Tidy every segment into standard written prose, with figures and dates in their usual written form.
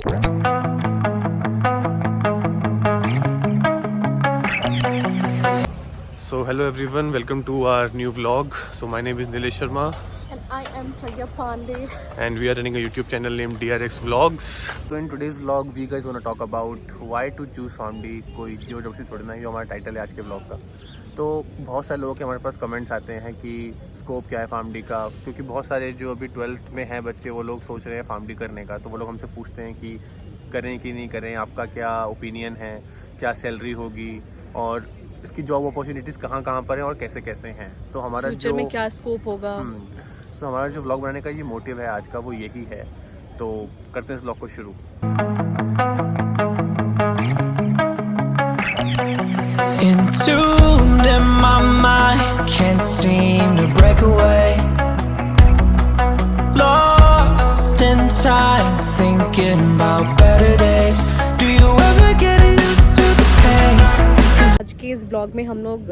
So hello everyone, welcome to our new vlog. So my name is Nilesh Sharma And I am Pragya Pandey. and we are running a YouTube channel named DRX Vlogs. So in today's vlog we guys want to talk about why to choose FarmD. कोई जो जब से थोड़ी ना, ये हमारा title है आज के vlog का. तो बहुत सारे लोगों के हमारे पास कमेंट्स आते हैं कि स्कोप क्या है FarmD का, क्योंकि बहुत सारे जो अभी 12th में हैं बच्चे वो लोग सोच रहे हैं FarmD करने का. तो वो लोग हमसे पूछते हैं कि करें कि नहीं करें, आपका क्या ओपिनियन है, क्या सैलरी होगी और इसकी जॉब अपॉर्चुनिटीज़ कहाँ कहाँ पर हैं और कैसे कैसे हैं. तो हमारा फ्यूचर में क्या स्कोप होगा. सो हमारा जो व्लॉग बनाने का ये मोटिव है आज का, वो यही है. तो करते हैं इस व्लॉग को शुरू. Entombed in my mind, can't seem to break away. Lost in time, thinking about better days. Do you ever get used to the pain? आज के इस ब्लॉग में हम लोग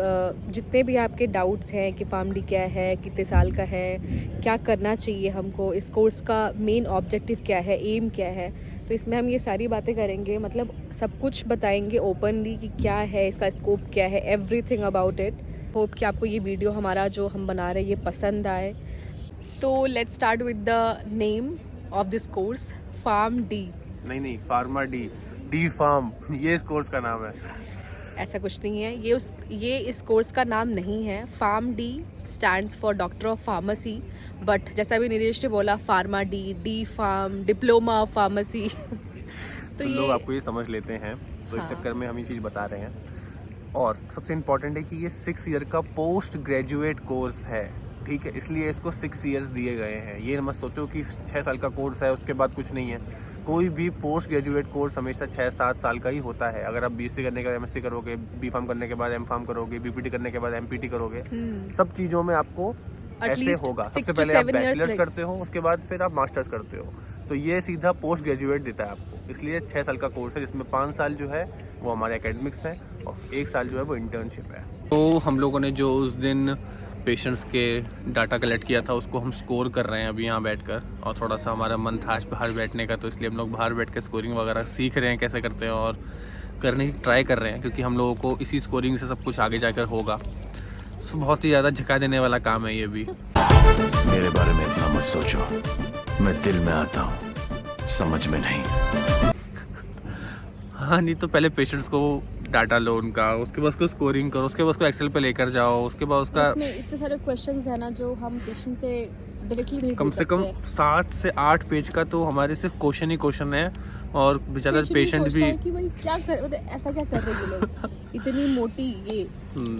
जितने भी आपके डाउट्स हैं कि FarmD क्या है, कितने साल का है, क्या करना चाहिए हमको, इस कोर्स का मेन ऑब्जेक्टिव क्या है, एम क्या है, तो इसमें हम ये सारी बातें करेंगे. मतलब सब कुछ बताएंगे ओपनली कि क्या है, इसका स्कोप क्या है, एवरीथिंग अबाउट इट. होप कि आपको ये वीडियो हमारा जो हम बना रहे हैं ये पसंद आए. तो let's start with the name of this course, FarmD. नहीं फार्मा डी फार्म, ये इस कोर्स का नाम है. ऐसा कुछ नहीं है, ये इस कोर्स का नाम नहीं है. FarmD stands for doctor of pharmacy, but जैसा भी नीलेश ने बोला FarmaD, D pharm, diploma of pharmacy. तो लोग आपको ये समझ लेते हैं, तो इस चक्कर में हम ये चीज़ बता रहे हैं. और सबसे इम्पॉर्टेंट है कि ये 6 ईयर का पोस्ट ग्रेजुएट कोर्स है, ठीक है, इसलिए इसको 6 ईयर्स दिए गए हैं. ये मत सोचो कि 6 साल का कोर्स है उसके बाद कुछ नहीं है. कोई भी पोस्ट ग्रेजुएट कोर्स हमेशा 6-7 साल का ही होता है. अगर आप BSc करने के बाद MSc करोगे, B.Pharm करने के बाद M.Pharm करोगे, BPT करने के बाद MPT करोगे, सब चीज़ों में आपको ऐसे होगा. सबसे पहले आप बैचलर्स करते हो, उसके बाद फिर आप मास्टर्स करते हो. तो ये सीधा पोस्ट ग्रेजुएट देता है आपको. इसलिए 6 साल का कोर्स है, जिसमें 5 साल जो है वो हमारे एकेडमिक्स हैं और 1 साल जो है वो इंटर्नशिप है. तो हम लोगों ने जो उस दिन पेशेंट्स के डाटा कलेक्ट किया था उसको हम स्कोर कर रहे हैं अभी यहाँ बैठकर. और थोड़ा सा हमारा मन था आज बाहर बैठने का, तो इसलिए हम लोग बाहर बैठ के स्कोरिंग वगैरह सीख रहे हैं कैसे करते हैं और करने की ट्राई कर रहे हैं, क्योंकि हम लोगों को इसी स्कोरिंग से सब कुछ आगे जाकर होगा. सो बहुत ही ज़्यादा झका देने वाला काम है ये भी. मेरे बारे में इतना मत सोचो, मैं दिल में आता हूँ, समझ में नहीं. हाँ, नहीं तो पहले पेशेंट्स को डाटा लो उनका, उसके बाद उसको स्कोरिंग करो, उसके बाद उसको एक्सेल पे लेकर जाओ, उसके बाद उसका इसमें इतने सारे क्वेश्चंस है ना जो हम पेशेंट से डायरेक्टली नहीं कम से कम 7 से 8 पेज का तो हमारे सिर्फ क्वेश्चन ही क्वेश्चन है. और बेचारा पेशेंट भी कि भाई क्या कर, मतलब ऐसा क्या कर रहे हैं ये लोग. इतनी मोटी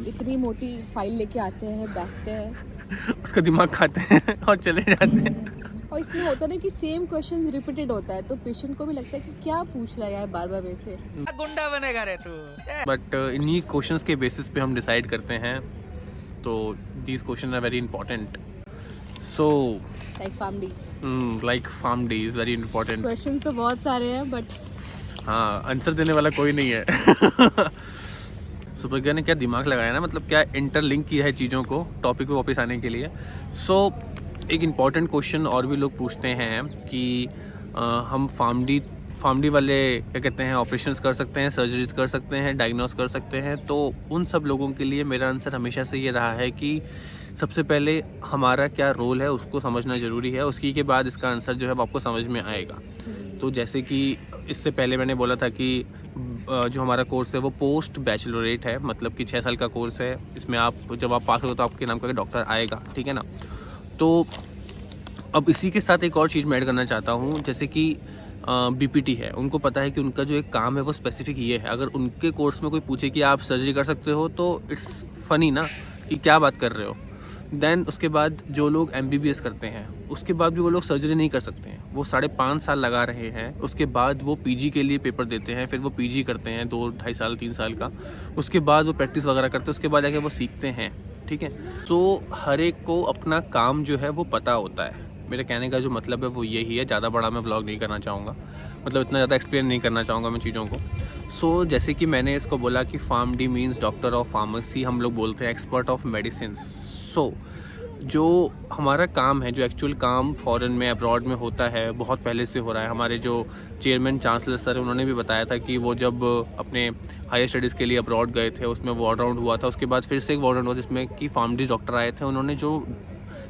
इतनी मोटी फाइल लेके आते हैं, बैठते हैं, उसका दिमाग खाते हैं और चले जाते हैं. और इसमें होता है ना कि सेम क्वेश्चन रिपीटेड होता है, तो पेशेंट को भी लगता है कि क्या पूछ रहा है यार बार बार मेरे से. गुंडा बनेगा रे तू. बट इन्हीं क्वेश्चंस के बेसिस पे हम डिसाइड करते हैं. तो these questions are very important. So like FarmD is very important. Question तो बहुत सारे हैं, बट हाँ, आंसर देने वाला कोई नहीं है. सुप्रज्ञा ने क्या दिमाग लगाया ना, मतलब क्या इंटरलिंक किया है चीज़ों को टॉपिक पे वापस आने के लिए. सो एक इम्पॉर्टेंट क्वेश्चन और भी लोग पूछते हैं कि हम FarmD वाले क्या कहते हैं, ऑपरेशंस कर सकते हैं, सर्जरीज कर सकते हैं, डायग्नोस कर सकते हैं. तो उन सब लोगों के लिए मेरा आंसर हमेशा से ये रहा है कि सबसे पहले हमारा क्या रोल है उसको समझना ज़रूरी है, उसकी के बाद इसका आंसर जो है वो आपको समझ में आएगा. तो जैसे कि इससे पहले मैंने बोला था कि जो हमारा कोर्स है वो पोस्ट बैचलरेट है, मतलब कि 6 साल का कोर्स है. इसमें आप जब आप पास हो तो आपके नाम का डॉक्टर आएगा, ठीक है ना. तो अब इसी के साथ एक और चीज़ मैं ऐड करना चाहता हूँ, जैसे कि BPT है, उनको पता है कि उनका जो एक काम है वो स्पेसिफिक ये है. अगर उनके कोर्स में कोई पूछे कि आप सर्जरी कर सकते हो तो इट्स फनी ना कि क्या बात कर रहे हो. देन उसके बाद जो लोग MBBS करते हैं उसके बाद भी वो लोग सर्जरी नहीं कर सकते हैं. वो 5.5 साल लगा रहे हैं, उसके बाद वो PG के लिए पेपर देते हैं, फिर वो PG करते हैं 2-2.5 साल 3 साल का, उसके बाद वो प्रैक्टिस वगैरह करते हैं, उसके बाद जाके वो सीखते हैं, ठीक है. तो हर एक को अपना काम जो है वो पता होता है. मेरे कहने का जो मतलब है वो यही है. ज़्यादा बड़ा मैं व्लॉग नहीं करना चाहूँगा, मतलब इतना ज़्यादा एक्सप्लेन नहीं करना चाहूँगा मैं चीज़ों को. सो जैसे कि मैंने इसको बोला कि FarmD means doctor of pharmacy, हम लोग बोलते हैं एक्सपर्ट ऑफ मेडिसिन. सो जो हमारा काम है, जो एक्चुअल काम फॉरेन में अब्रॉड में होता है, बहुत पहले से हो रहा है। हमारे जो चेयरमैन चांसलर सर, उन्होंने भी बताया था कि वो जब अपने हायर स्टडीज़ के लिए अब्रॉड गए थे, उसमें वार्ड राउंड हुआ था। उसके बाद फिर से एक वार्ड राउंड हुआ जिसमें कि फार्मेसी डॉक्टर आए थे, उन्होंने जो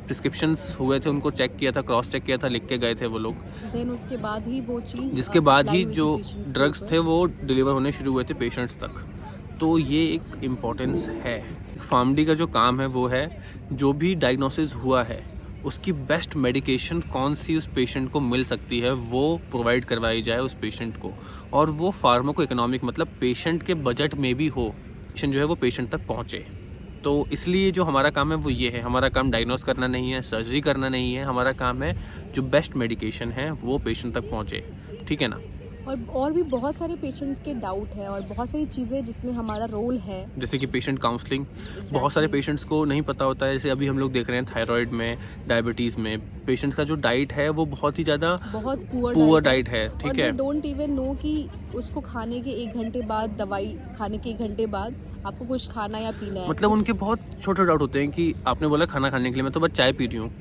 प्रिस्क्रिप्शंस हुए थे उनको चेक किया था, क्रॉस चेक किया था, लिख के गए थे वो लोग। देन उसके बाद ही वो चीज़, जिसके बाद ही apply हुई जो थी patients के ड्रग्स ऊपर। थे वो डिलीवर होने शुरू हुए थे पेशेंट्स तक। तो ये एक इम्पोर्टेंस है। फार्मेडी का जो काम है वो है, जो भी डायग्नोसिस हुआ है उसकी बेस्ट मेडिकेशन कौन सी उस पेशेंट को मिल सकती है वो प्रोवाइड करवाई जाए उस पेशेंट को, और वो फार्माको इकोनॉमिक, मतलब पेशेंट के बजट में भी हो, पेशेंट जो है वो पेशेंट तक पहुँचे। तो इसलिए जो हमारा काम है वो ये है। हमारा काम डायग्नोस करना नहीं है, सर्जरी करना नहीं है। हमारा काम है जो बेस्ट मेडिकेशन है वो पेशेंट तक पहुँचे, ठीक है ना। और भी बहुत सारे पेशेंट के डाउट हैं और बहुत सारी चीज़ें जिसमें हमारा रोल है। जैसे कि पेशेंट काउंसलिंग, बहुत सारे पेशेंट्स को नहीं पता होता है। जैसे अभी हम लोग देख रहे हैं थायराइड में, डायबिटीज़ में, पेशेंट्स का जो डाइट है वो बहुत ही ज़्यादा बहुत पुअर डाइट है, ठीक है। डोंट इवन नो कि उसको खाने के 1 घंटे बाद, दवाई खाने के 1 घंटे बाद आपको कुछ खाना या पीना है। मतलब उनके बहुत छोटे डाउट होते हैं कि आपने बोला खाना खाने के लिए, मैं तो बस चाय पी रही हूँ।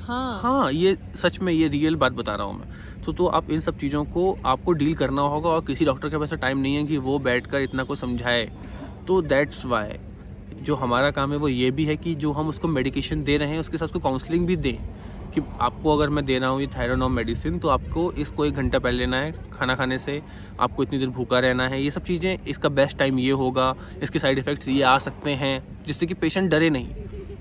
हाँ, ये सच में, ये रियल बात बता रहा हूँ मैं। तो आप इन सब चीज़ों को आपको डील करना होगा, और किसी डॉक्टर के पास टाइम नहीं है कि वो बैठकर इतना को समझाए। तो दैट्स वाई जो हमारा काम है वो ये भी है कि जो हम उसको मेडिकेशन दे रहे हैं उसके साथ उसको काउंसलिंग भी दें कि आपको अगर मैं दे रहा हूँ ये थायरोनॉम मेडिसिन, तो आपको इसको 1 घंटा पहले लेना है खाना खाने से, आपको इतनी देर भूखा रहना है, ये सब चीज़ें, इसका बेस्ट टाइम ये होगा, इसके साइड इफ़ेक्ट्स ये आ सकते हैं, जिससे कि पेशेंट डरे नहीं।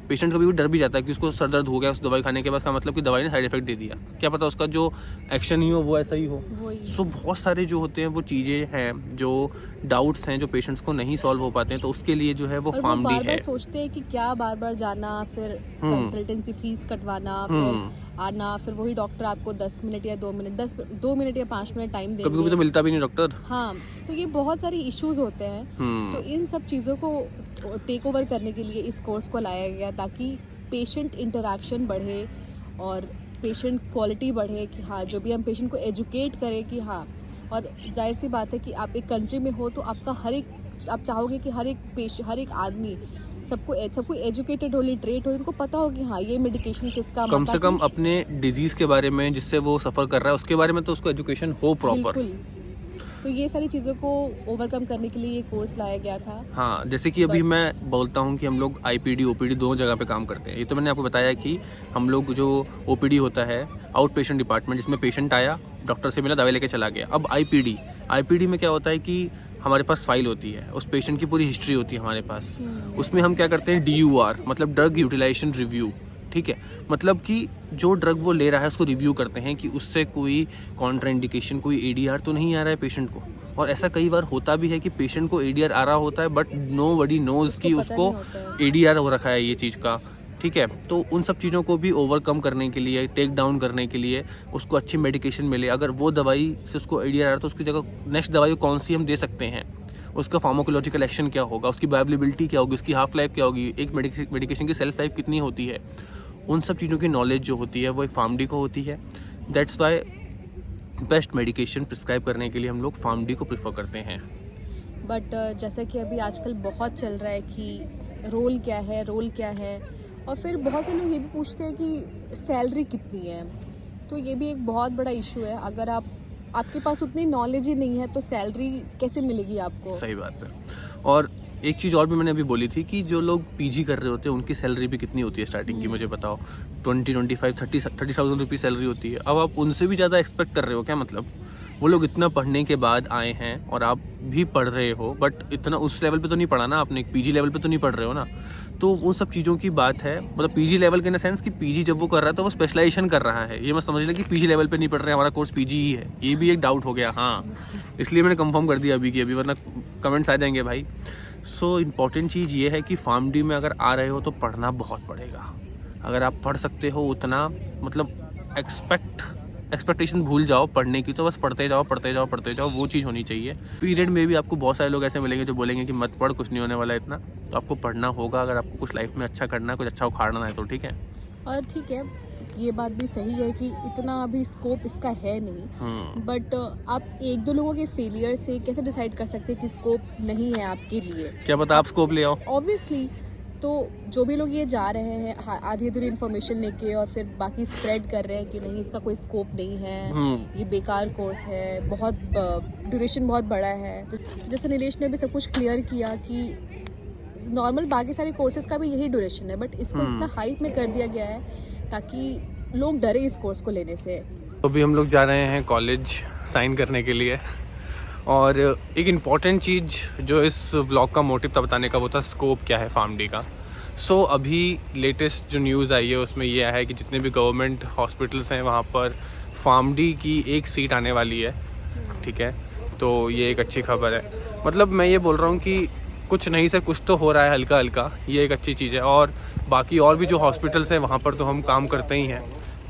पेशेंट कभी भी डर भी जाता है कि उसको सर दर्द हो गया उस दवाई खाने के बाद, का मतलब कि दवाई ने साइड इफेक्ट दे दिया, क्या पता उसका जो एक्शन ही हो वो ऐसा ही हो। सो बहुत सारे जो होते हैं वो चीज़ें हैं, जो डाउट्स हैं, जो पेशेंट्स को नहीं सॉल्व हो पाते हैं, तो उसके लिए जो है वो फार्मेडी है। बार सोचते हैं कि क्या बार बार जाना, फिर कंसल्टेंसी फीस कटवाना, फिर आना, फिर वही डॉक्टर आपको 10 मिनट या 2 मिनट या 5 मिनट टाइम देंगे। कभी-कभी तो मिलता भी नहीं डॉक्टर। हाँ, तो ये बहुत सारे इश्यूज होते हैं। तो इन सब चीज़ों को टेक ओवर करने के लिए इस कोर्स को लाया गया, ताकि पेशेंट इंटरेक्शन बढ़े और पेशेंट क्वालिटी बढ़े, कि हाँ, जो भी हम पेशेंट को एजुकेट करें कि हाँ। और जाहिर सी बात है कि आप एक कंट्री में हो तो आपका आप चाहोगे कि हर एक आदमी सबको एजुकेटेड हो, लिटरेट हो, उनको पता हो कि हाँ ये मेडिकेशन किसका, कम से कम अपने डिजीज के बारे में, जिससे वो सफर कर रहा है उसके बारे में तो उसको एजुकेशन हो प्रॉपर। बिल्कुल। तो ये सारी चीज़ों को ओवरकम करने के लिए ये कोर्स लाया गया था। हाँ, जैसे कि अभी मैं बोलता हूँ कि हम लोग आईपीडी ओपीडी दोनों जगह पे काम करते हैं। ये तो मैंने आपको बताया कि हम लोग जो ओपीडी होता है, आउट पेशेंट डिपार्टमेंट, जिसमें पेशेंट आया, डॉक्टर से मिला, दवाई लेके चला गया। अब आईपीडी में क्या होता है कि हमारे पास फाइल होती है, उस पेशेंट की पूरी हिस्ट्री होती है हमारे पास। उसमें हम क्या करते हैं, DUR मतलब ड्रग यूटिलाइजेशन रिव्यू, ठीक है। मतलब कि जो ड्रग वो ले रहा है उसको रिव्यू करते हैं कि उससे कोई कॉन्ट्राइंडिकेशन, कोई ADR तो नहीं आ रहा है पेशेंट को। और ऐसा कई बार होता भी है कि पेशेंट को ADR आ रहा होता है, बट नोबडी नोज कि उसको ADR हो रखा है ये चीज़ का, ठीक है। तो उन सब चीज़ों को भी ओवरकम करने के लिए, टेक डाउन करने के लिए, उसको अच्छी मेडिकेशन मिले। अगर वो दवाई से उसको ADR आ रहा है तो उसकी जगह नेक्स्ट दवाई कौन सी हम दे सकते हैं, उसका फार्माकोलॉजिकल एक्शन क्या होगा, उसकी बायोअवेलेबिलिटी क्या होगी, उसकी हाफ लाइफ क्या होगी, एक मेडिकेशन की सेल्फ लाइफ कितनी होती है, उन सब चीज़ों की नॉलेज जो होती है वो एक फार्मेडी को होती है। That's why best medication prescribe करने के लिए हम लोग फार्मेडी को प्रेफर करते हैं। बट जैसा कि अभी आजकल बहुत चल रहा है कि रोल क्या है, और फिर बहुत से लोग ये भी पूछते हैं कि सैलरी कितनी है। तो ये भी एक बहुत बड़ा इशू है। अगर आपके पास उतनी नॉलेज ही नहीं है तो सैलरी कैसे मिलेगी आपको? सही बात है। और एक चीज़ और भी मैंने अभी बोली थी कि जो लोग PG कर रहे होते हैं उनकी सैलरी भी कितनी होती है स्टार्टिंग की, मुझे बताओ। 20-25-30,000 रुपये सैलरी होती है। अब आप उनसे भी ज़्यादा एक्सपेक्ट कर रहे हो क्या? मतलब वो लोग इतना पढ़ने के बाद आए हैं और आप भी पढ़ रहे हो, बट इतना उस लेवल पे तो नहीं पढ़ा ना आपने, PG लेवल पे तो नहीं पढ़ रहे हो ना। तो उन सब चीज़ों की बात है। मतलब PG लेवल के इन द सेंस कि PG जब वो कर रहा है तो वो स्पेशलाइजेशन कर रहा है। ये मैं समझ लिया कि PG लेवल पे नहीं पढ़ रहे, हमारा कोर्स PG ही है। ये भी एक डाउट हो गया, हाँ, इसलिए मैंने कंफर्म कर दिया अभी वरना कमेंट्स आ जाएंगे भाई। सो इम्पॉर्टेंट चीज़ ये है कि फार्मेडी में अगर आ रहे हो तो पढ़ना बहुत पड़ेगा। अगर आप पढ़ सकते हो उतना, मतलब एक्सपेक्टेशन भूल जाओ पढ़ने की, तो बस पढ़ते जाओ, वो चीज़ होनी चाहिए। पीरियड में भी आपको बहुत सारे लोग ऐसे मिलेंगे जो बोलेंगे कि मत पढ़, कुछ नहीं होने वाला इतना। तो आपको पढ़ना होगा अगर आपको कुछ लाइफ में अच्छा करना है, कुछ अच्छा उखाड़ना है तो, ठीक है। और ठीक है, ये बात भी सही है कि इतना अभी स्कोप इसका है नहीं, बट आप 1-2 लोगों के फेलियर से कैसे डिसाइड कर सकते हैं कि स्कोप नहीं है आपके लिए? क्या पता आप स्कोप ले आओ। ऑब्वियसली तो जो भी लोग ये जा रहे हैं आधी अधूरी इन्फॉर्मेशन लेके और फिर बाकी स्प्रेड कर रहे हैं कि नहीं इसका कोई स्कोप नहीं है, ये बेकार कोर्स है, बहुत ड्यूरेशन बहुत बड़ा है, तो जैसे नीलेश ने भी सब कुछ क्लियर किया कि नॉर्मल बाकी सारे कोर्सेज का भी यही ड्यूरेशन है, बट इसको इतना हाइप में कर दिया गया है ताकि लोग डरे इस कोर्स को लेने से। तो अभी हम लोग जा रहे हैं कॉलेज साइन करने के लिए, और एक इम्पॉर्टेंट चीज़ जो इस व्लॉग का मोटिव था बताने का वो था स्कोप क्या है फार्मडी का। सो अभी लेटेस्ट जो न्यूज़ आई है उसमें ये है कि जितने भी गवर्नमेंट हॉस्पिटल्स हैं वहाँ पर फार्मडी की एक सीट आने वाली है, ठीक है। तो ये एक अच्छी खबर है, मतलब मैं ये बोल रहा हूँ कि कुछ नहीं से कुछ तो हो रहा है हल्का हल्का, ये एक अच्छी चीज़ है। और बाकी और भी जो हॉस्पिटल्स हैं वहाँ पर तो हम काम करते ही हैं।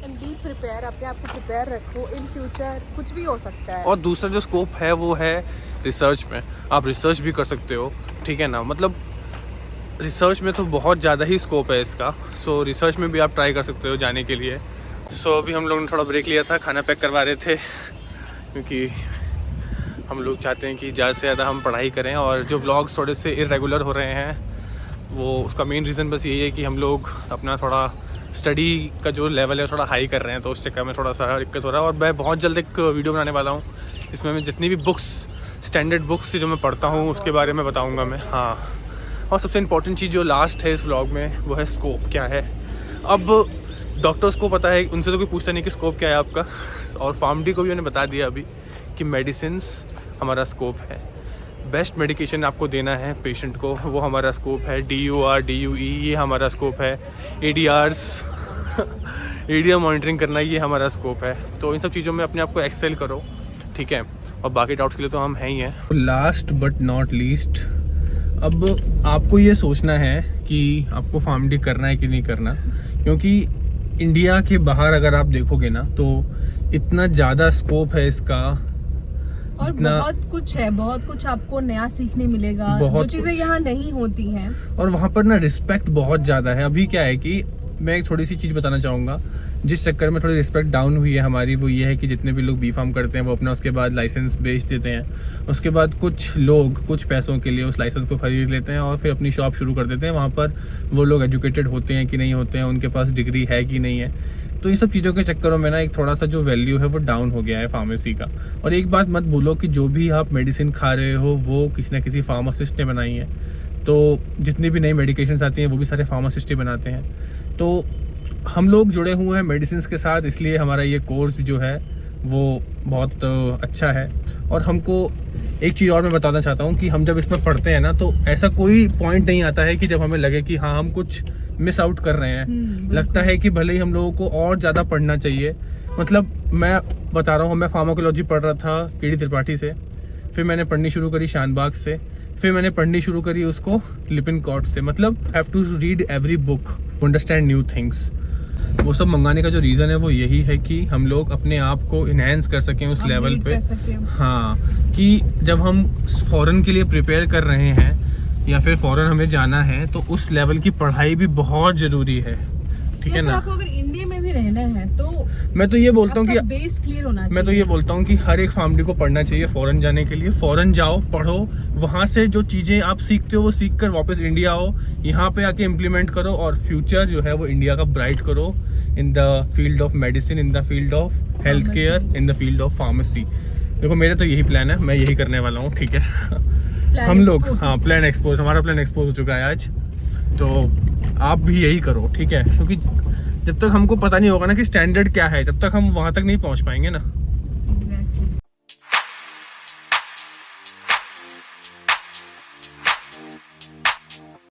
एंड बी प्रिपेयर, अपने आप को प्रिपेयर रखो, इन फ्यूचर कुछ भी हो सकता है। और दूसरा जो स्कोप है वो है रिसर्च में, आप रिसर्च भी कर सकते हो, ठीक है ना। मतलब रिसर्च में तो बहुत ज़्यादा ही स्कोप है इसका। सो रिसर्च में भी आप ट्राई कर सकते हो जाने के लिए। सो अभी हम लोगों ने थोड़ा ब्रेक लिया था, खाना पैक करवा रहे थे, क्योंकि हम लोग चाहते हैं कि ज़्यादा से ज़्यादा हम पढ़ाई करें। और जो व्लॉग्स थोड़े से इरेगुलर हो रहे हैं वो उसका मेन रीज़न बस यही है कि हम लोग अपना थोड़ा स्टडी का जो लेवल है थोड़ा हाई कर रहे हैं, तो उस चक्कर में थोड़ा सा दिक्कत हो रहा है। और मैं बहुत जल्द एक वीडियो बनाने वाला हूँ इसमें मैं जितनी भी बुक्स, स्टैंडर्ड बुक्स जो मैं पढ़ता हूँ उसके बारे में बताऊँगा मैं। हाँ, और सबसे इम्पोर्टेंट चीज़ जो लास्ट है इस व्लॉग में वो है स्कोप क्या है। अब डॉक्टर्स को पता है, उनसे तो कोई पूछता नहीं कि स्कोप क्या है आपका, और फार्मडी को भी उन्होंने बता दिया अभी कि मेडिसिन्स हमारा स्कोप है। बेस्ट मेडिकेशन आपको देना है पेशेंट को, वो हमारा स्कोप है। DUR, DUE ये हमारा स्कोप है। ADRs ADR मॉनिटरिंग करना ये हमारा स्कोप है। तो इन सब चीज़ों में अपने आप को एक्सेल करो, ठीक है। और बाकी डाउट्स के लिए तो हम हैं ही हैं। लास्ट बट नॉट लीस्ट, अब आपको ये सोचना है कि आपको फार्मडी करना है कि नहीं करना, क्योंकि इंडिया के बाहर अगर आप देखोगे ना तो इतना ज़्यादा स्कोप है इसका, और बहुत कुछ है, बहुत कुछ आपको नया सीखने मिलेगा, जो चीजें यहाँ नहीं होती हैं। और वहाँ पर ना रिस्पेक्ट बहुत ज़्यादा है। अभी क्या है कि मैं एक थोड़ी सी चीज़ बताना चाहूँगा, जिस चक्कर में थोड़ी रिस्पेक्ट डाउन हुई है हमारी, वो ये है कि जितने भी लोग B.Pharm करते हैं वो अपना उसके बाद लाइसेंस बेच देते हैं। उसके बाद कुछ लोग कुछ पैसों के लिए उस लाइसेंस को खरीद लेते हैं और फिर अपनी शॉप शुरू कर देते हैं। वहाँ पर वो लोग एजुकेटेड होते हैं कि नहीं होते हैं, उनके पास डिग्री है कि नहीं है। तो ये सब चीज़ों के चक्करों में ना एक थोड़ा सा जो वैल्यू है वो डाउन हो गया है फार्मेसी का। और एक बात मत भूलो कि जो भी आप मेडिसिन खा रहे हो वो किसी न किसी फार्मासिस्ट ने बनाई है। तो जितनी भी नई मेडिकेशंस आती हैं वो भी सारे फार्मासिस्ट ही बनाते हैं। तो हम लोग जुड़े हुए हैं मेडिसिन के साथ, इसलिए हमारा ये कोर्स जो है वो बहुत अच्छा है। और हमको एक चीज़ और मैं बताना चाहता हूँ कि हम जब इसमें पढ़ते हैं ना तो ऐसा कोई पॉइंट नहीं आता है कि जब हमें लगे कि हाँ हम कुछ मिस आउट कर रहे हैं। लगता है कि भले ही हम लोगों को और ज़्यादा पढ़ना चाहिए। मतलब मैं बता रहा हूँ, मैं फार्माकोलॉजी पढ़ रहा था KD त्रिपाठी से, फिर मैंने पढ़नी शुरू करी शानबाग से, फिर मैंने पढ़नी शुरू करी उसको लिपिनकॉट से। मतलब have to read every book to understand new things. वो सब मंगाने का जो रीज़न है वो यही है कि हम लोग अपने आप को इन्हेंस कर सकें उस लेवल पे। हाँ, कि जब हम फॉरेन के लिए प्रिपेयर कर रहे हैं या फिर फॉरेन हमें जाना है तो उस लेवल की पढ़ाई भी बहुत ज़रूरी है, ठीक है ना। आपको अगर इंडिया में भी रहना है तो मैं तो ये बोलता हूँ कि बेस क्लियर होना चाहिए। मैं तो ये बोलता हूँ कि हर एक फार्मडी को पढ़ना चाहिए फॉरेन जाने के लिए। फॉरेन जाओ, पढ़ो, वहाँ से जो चीज़ें आप सीखते हो वो सीख कर वापस इंडिया आओ, यहाँ पे आके इम्प्लीमेंट करो और फ्यूचर जो है वो इंडिया का ब्राइट करो in the field of medicine, in the field of health care, in the field of pharmacy. देखो मेरा तो यही प्लान है, मैं यही करने वाला हूँ, ठीक है। हम लोग हाँ प्लान एक्सपोज, हमारा प्लान एक्सपोज हो चुका है आज, तो आप भी यही करो, ठीक है। क्योंकि जब तक हमको पता नहीं होगा ना कि स्टैंडर्ड क्या है, तब तक हम वहाँ तक नहीं पहुँच पाएंगे ना।